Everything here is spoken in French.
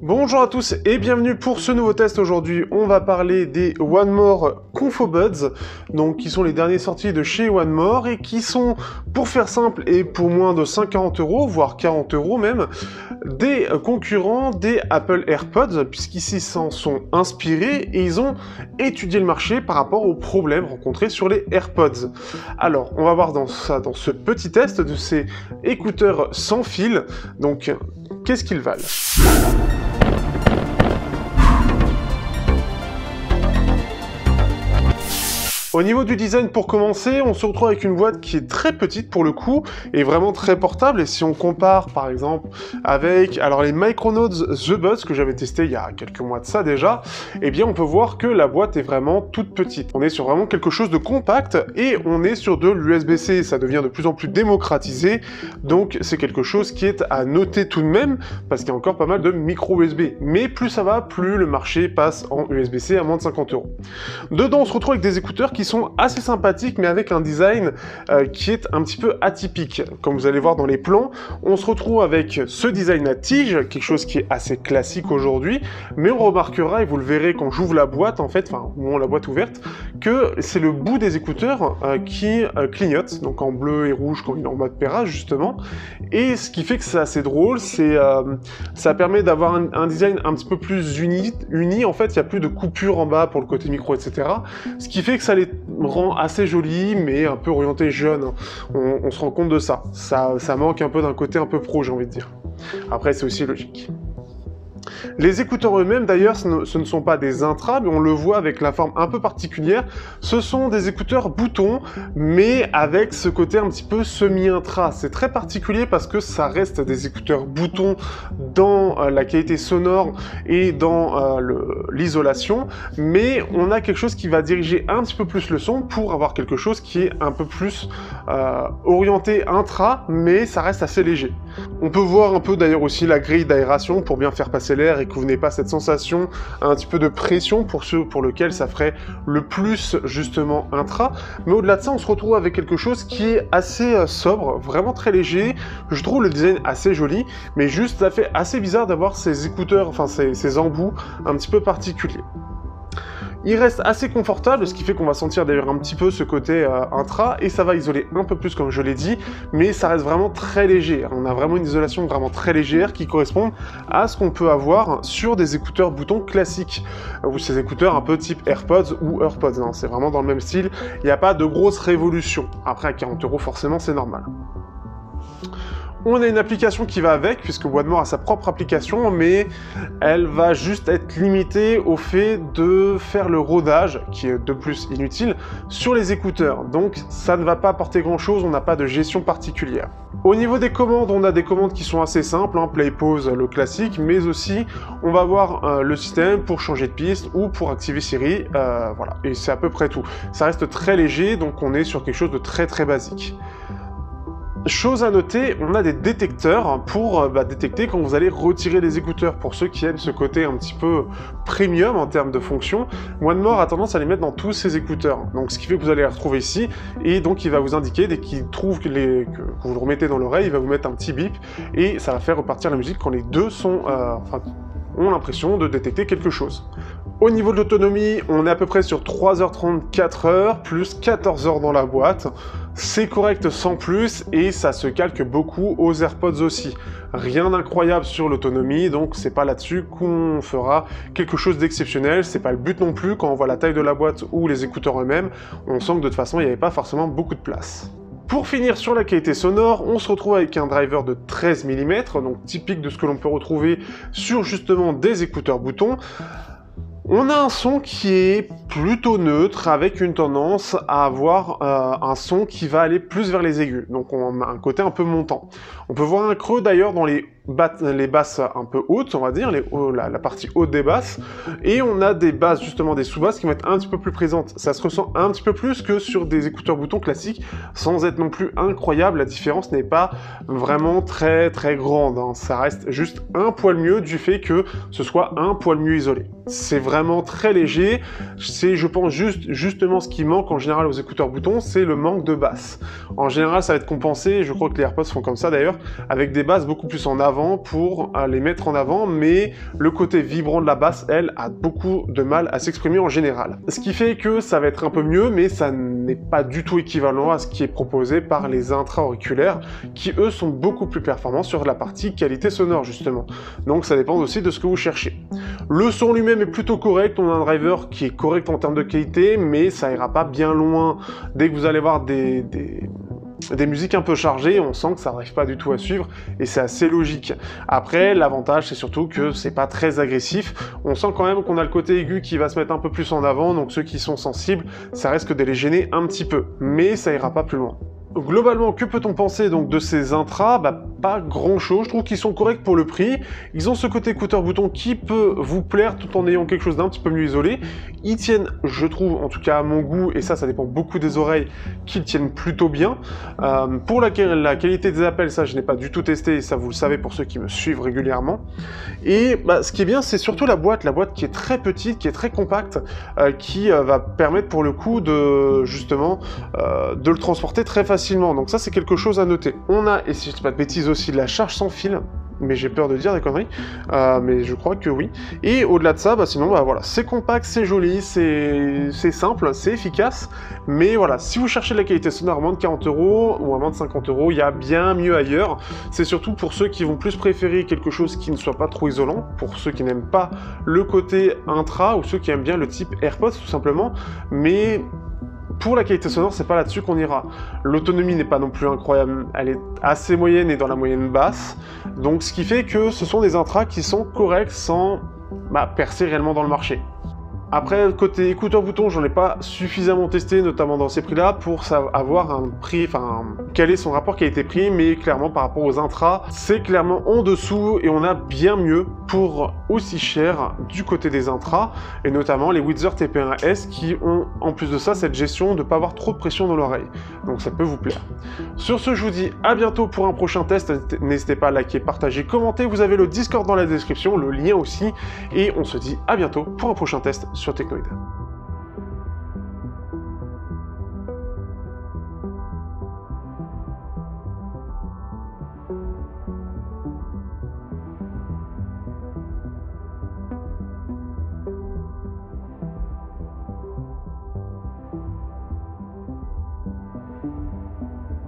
Bonjour à tous et bienvenue pour ce nouveau test. Aujourd'hui, on va parler des One More Confo Buds, donc qui sont les derniers sortis de chez One More et qui sont, pour faire simple et pour moins de 50 €, voire 40 € même, des concurrents des Apple AirPods, puisqu'ici s'en sont inspirés et ils ont étudié le marché par rapport aux problèmes rencontrés sur les AirPods. Alors, on va voir dans ce petit test de ces écouteurs sans fil. Donc, qu'est-ce qu'ils valent ? Au niveau du design, pour commencer, on se retrouve avec une boîte qui est très petite pour le coup, et vraiment très portable, et si on compare par exemple avec les Micronauds The Buds que j'avais testé il y a quelques mois de ça déjà, eh bien on peut voir que la boîte est vraiment toute petite. On est sur vraiment quelque chose de compact, et on est sur de l'USB-C, ça devient de plus en plus démocratisé, donc c'est quelque chose qui est à noter tout de même, parce qu'il y a encore pas mal de micro-USB, mais plus ça va, plus le marché passe en USB-C à moins de 50 €. Dedans, on se retrouve avec des écouteurs qui sont assez sympathiques, mais avec un design qui est un petit peu atypique. Comme vous allez voir dans les plans, on se retrouve avec ce design à tige, quelque chose qui est assez classique aujourd'hui, mais on remarquera, et vous le verrez quand j'ouvre la boîte, en fait, enfin, au moment la boîte ouverte, que c'est le bout des écouteurs qui clignote, donc en bleu et rouge quand il est en mode pairage, justement, et ce qui fait que c'est assez drôle, c'est ça permet d'avoir un design un petit peu plus uni, en fait, il n'y a plus de coupure en bas pour le côté micro, etc., ce qui fait que ça les rend assez jolis, mais un peu orienté jeune. On se rend compte de ça. Ça manque un peu d'un côté un peu pro, j'ai envie de dire. Après, c'est aussi logique. Les écouteurs eux-mêmes, d'ailleurs, ce ne sont pas des intras, mais on le voit avec la forme un peu particulière. Ce sont des écouteurs boutons, mais avec ce côté un petit peu semi-intra. C'est très particulier parce que ça reste des écouteurs boutons dans la qualité sonore et dans l'isolation, mais on a quelque chose qui va diriger un petit peu plus le son pour avoir quelque chose qui est un peu plus orienté intra, mais ça reste assez léger. On peut voir un peu d'ailleurs aussi la grille d'aération pour bien faire passer l'air et que vous n'ayez pas cette sensation un petit peu de pression pour ceux pour lesquels ça ferait le plus justement intra. Mais au-delà de ça, on se retrouve avec quelque chose qui est assez sobre, vraiment très léger. Je trouve le design assez joli, mais juste ça fait assez bizarre d'avoir ces écouteurs, enfin ces embouts un petit peu particuliers. Il reste assez confortable, ce qui fait qu'on va sentir d'ailleurs un petit peu ce côté intra, et ça va isoler un peu plus comme je l'ai dit, mais ça reste vraiment très léger. On a vraiment une isolation vraiment très légère qui correspond à ce qu'on peut avoir sur des écouteurs boutons classiques, ou ces écouteurs un peu type AirPods ou AirPods, hein. C'est vraiment dans le même style, il n'y a pas de grosse révolution. Après à 40 € forcément c'est normal. On a une application qui va avec, puisque One More a sa propre application, mais elle va juste être limitée au fait de faire le rodage, qui est de plus inutile, sur les écouteurs. Donc ça ne va pas apporter grand chose, on n'a pas de gestion particulière. Au niveau des commandes, on a des commandes qui sont assez simples, hein, play, pause, le classique, mais aussi on va avoir le système pour changer de piste ou pour activer Siri, voilà, et c'est à peu près tout. Ça reste très léger, donc on est sur quelque chose de très très basique. Chose à noter, on a des détecteurs pour détecter quand vous allez retirer les écouteurs. Pour ceux qui aiment ce côté un petit peu premium en termes de fonction, One More a tendance à les mettre dans tous ses écouteurs. Donc ce qui fait que vous allez les retrouver ici, et donc il va vous indiquer, dès qu'il trouve que vous le remettez dans l'oreille, il va vous mettre un petit bip, et ça va faire repartir la musique quand les deux sont, ont l'impression de détecter quelque chose. Au niveau de l'autonomie, on est à peu près sur 3h30, 4h, plus 14 heures dans la boîte. C'est correct sans plus, et ça se calque beaucoup aux AirPods aussi. Rien d'incroyable sur l'autonomie, donc c'est pas là-dessus qu'on fera quelque chose d'exceptionnel. C'est pas le but non plus quand on voit la taille de la boîte ou les écouteurs eux-mêmes. On sent que de toute façon, il n'y avait pas forcément beaucoup de place. Pour finir sur la qualité sonore, on se retrouve avec un driver de 13 mm, donc typique de ce que l'on peut retrouver sur justement des écouteurs boutons. On a un son qui est plutôt neutre, avec une tendance à avoir un son qui va aller plus vers les aigus, donc on a un côté un peu montant. On peut voir un creux d'ailleurs dans les basses un peu hautes, on va dire, la partie haute des basses, et on a des basses, justement des sous-basses qui vont être un petit peu plus présentes. Ça se ressent un petit peu plus que sur des écouteurs boutons classiques, sans être non plus incroyable. La différence n'est pas vraiment très très grande, hein. Ça reste juste un poil mieux du fait que ce soit un poil mieux isolé. C'est vraiment très léger, c'est je pense justement ce qui manque en général aux écouteurs boutons, c'est le manque de basse. En général ça va être compensé, je crois que les AirPods font comme ça d'ailleurs, avec des basses beaucoup plus en avant, avant pour les mettre en avant, mais le côté vibrant de la basse, elle, a beaucoup de mal à s'exprimer en général. Ce qui fait que ça va être un peu mieux, mais ça n'est pas du tout équivalent à ce qui est proposé par les intra-auriculaires, qui eux sont beaucoup plus performants sur la partie qualité sonore justement. Donc ça dépend aussi de ce que vous cherchez. Le son lui-même est plutôt correct, on a un driver qui est correct en termes de qualité, mais ça ira pas bien loin. Dès que vous allez voir des musiques un peu chargées, on sent que ça n'arrive pas du tout à suivre, et c'est assez logique. Après, l'avantage, c'est surtout que c'est pas très agressif. On sent quand même qu'on a le côté aigu qui va se mettre un peu plus en avant, donc ceux qui sont sensibles, ça risque de les gêner un petit peu, mais ça ira pas plus loin. Globalement, que peut-on penser donc de ces intras? Pas grand chose, je trouve qu'ils sont corrects pour le prix. Ils ont ce côté écouteur-bouton qui peut vous plaire tout en ayant quelque chose d'un petit peu mieux isolé. Ils tiennent, je trouve, en tout cas à mon goût, et ça dépend beaucoup des oreilles, qu'ils tiennent plutôt bien. Pour la qualité des appels, ça je n'ai pas du tout testé, et ça vous le savez pour ceux qui me suivent régulièrement. Et ce qui est bien, c'est surtout la boîte qui est très petite, qui est très compacte, qui va permettre pour le coup de, justement, de le transporter très facilement. Donc ça c'est quelque chose à noter. On a, et si je dis pas de bêtises aussi, de la charge sans fil, mais j'ai peur de dire des conneries, mais je crois que oui. Et au-delà de ça, sinon voilà, c'est compact, c'est joli, c'est simple, c'est efficace, mais voilà, si vous cherchez de la qualité sonore à moins de 40 € ou à moins de 50 €, il y a bien mieux ailleurs. C'est surtout pour ceux qui vont plus préférer quelque chose qui ne soit pas trop isolant, pour ceux qui n'aiment pas le côté intra, ou ceux qui aiment bien le type AirPods tout simplement, mais pour la qualité sonore, c'est pas là-dessus qu'on ira. L'autonomie n'est pas non plus incroyable, elle est assez moyenne et dans la moyenne basse, donc ce qui fait que ce sont des intras qui sont corrects sans percer réellement dans le marché. Après, côté écouteur-bouton, j'en ai pas suffisamment testé, notamment dans ces prix-là, pour avoir un prix, quel est son rapport qualité-prix, mais clairement par rapport aux intras, c'est clairement en dessous, et on a bien mieux pour aussi cher du côté des intras, et notamment les Witzer TP1S qui ont en plus de ça cette gestion de ne pas avoir trop de pression dans l'oreille. Donc ça peut vous plaire. Sur ce, je vous dis à bientôt pour un prochain test. N'hésitez pas à liker, partager, commenter. Vous avez le Discord dans la description, le lien aussi, et on se dit à bientôt pour un prochain test sur Technoid.